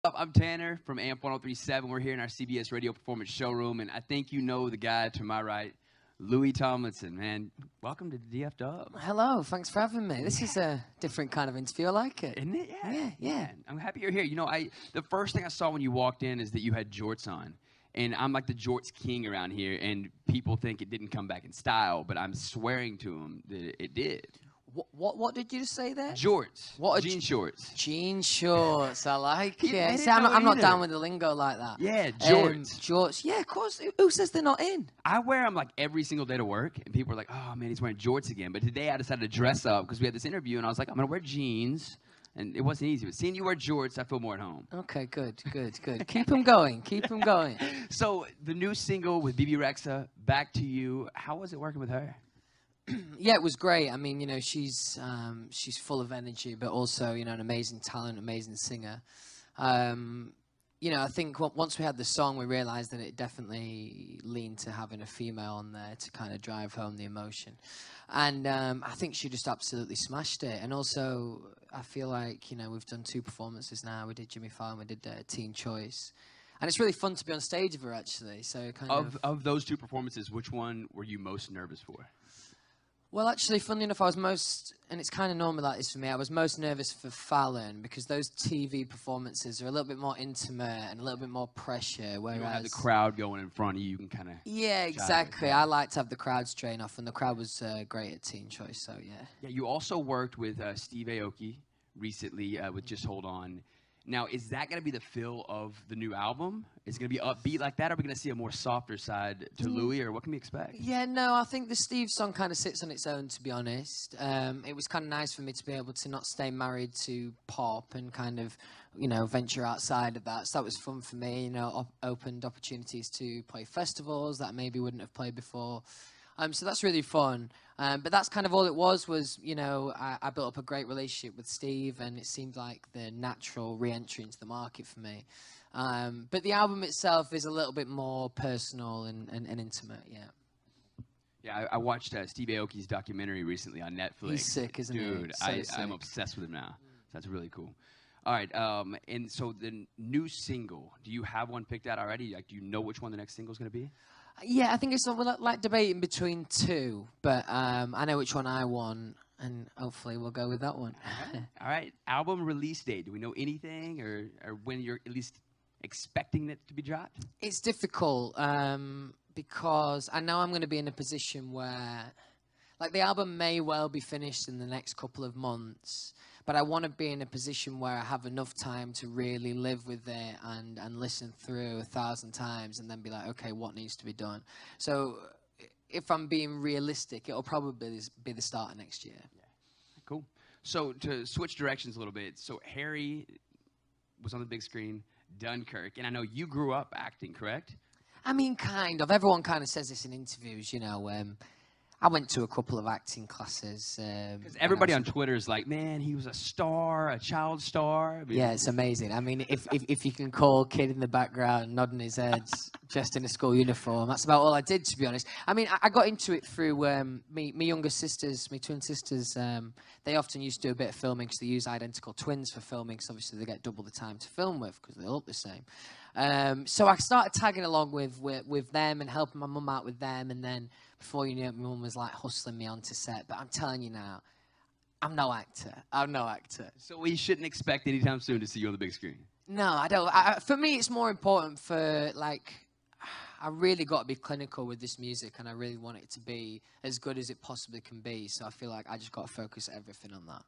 I'm Tanner from AMP103.7. We're here in our CBS Radio Performance Showroom, and I think you know the guy to my right, Louis Tomlinson. Man, welcome to DF Dub. Hello, thanks for having me. This is a different kind of interview. I like it. Isn't it? Yeah. Man, I'm happy you're here. You know, the first thing I saw when you walked in is that you had jorts on. And I'm like the jorts king around here, and people think it didn't come back in style, but I'm swearing to them that it did. What did you just say there? Jorts. What jean shorts. Jean shorts. I like it. I See, I'm not either. down with the lingo like that. Yeah, jorts. Jorts. Yeah, of course. Who says they're not in? I wear them like every single day to work, and people are like, "Oh man, he's wearing jorts again." But today I decided to dress up because we had this interview, and I was like, "I'm gonna wear jeans." And it wasn't easy, but seeing you wear jorts, I feel more at home. Okay, good. Keep them going. So the new single with BB Rexa, Back to You. How was it working with her? Yeah, it was great. I mean, you know, she's full of energy, but also, you know, an amazing talent, amazing singer. You know, I think once we had the song, we realized that it definitely leaned to having a female on there to kind of drive home the emotion. And I think she just absolutely smashed it. And also, I feel like, you know, we've done 2 performances now. We did Jimmy Fallon, we did Teen Choice. And it's really fun to be on stage with her, actually. So Of those 2 performances, which one were you most nervous for? Well, actually, funnily enough, I was most, and it's kind of normal like this for me, I was most nervous for Fallon because those TV performances are a little bit more intimate and a little bit more pressure, whereas... You don't have the crowd going in front of you, you can kind of... Yeah, exactly. I like to have the crowd strain off, and the crowd was great at Teen Choice, so yeah. Yeah, you also worked with Steve Aoki recently with Just Hold On. Now, is that going to be the feel of the new album? Is it going to be upbeat like that, or are we going to see a more softer side to Louis, or what can we expect? Yeah, no, I think the Steve song kind of sits on its own, to be honest. It was kind of nice for me to be able to not stay married to pop and kind of, you know, venture outside of that. So that was fun for me, you know, opened opportunities to play festivals that I maybe wouldn't have played before. So that's really fun. But that's kind of all it was, you know, I built up a great relationship with Steve, and it seemed like the natural re-entry into the market for me. But the album itself is a little bit more personal and intimate, yeah. Yeah, I watched Steve Aoki's documentary recently on Netflix. He's sick, isn't he? Dude, I'm obsessed with him now. So that's really cool. All right, and so the new single, do you have one picked out already? Like, do you know which one the next single is going to be? Yeah, I think it's like debating between 2, but I know which one I want, and hopefully we'll go with that one. All right. Album release date. Do we know anything, or when you're at least expecting it to be dropped? It's difficult because I know I'm going to be in a position where, like, the album may well be finished in the next couple of months, but I want to be in a position where I have enough time to really live with it and listen through 1,000 times and then be like, okay, what needs to be done? So if I'm being realistic, it'll probably be the start of next year. Yeah. Cool. So to switch directions a little bit, so Harry was on the big screen, Dunkirk, and I know you grew up acting, correct? I mean, kind of. Everyone kind of says this in interviews, you know. I went to a couple of acting classes. Because everybody on Twitter is like, man, he was a star, a child star. I mean, yeah, it's amazing. I mean, if you can call kid in the background nodding his head, dressed in a school uniform, that's about all I did, to be honest. I mean, I got into it through me younger sisters, my twin sisters. They often used to do a bit of filming because they use identical twins for filming, because obviously they get double the time to film with because they look the same. So I started tagging along with them and helping my mum out with them, and then before you knew it, my mum was like hustling me onto set. But I'm telling you now, I'm no actor. So we shouldn't expect anytime soon to see you on the big screen. No, I don't. For me, it's more important for, like, I really got to be clinical with this music, and I really want it to be as good as it possibly can be. So I feel like I just got to focus everything on that.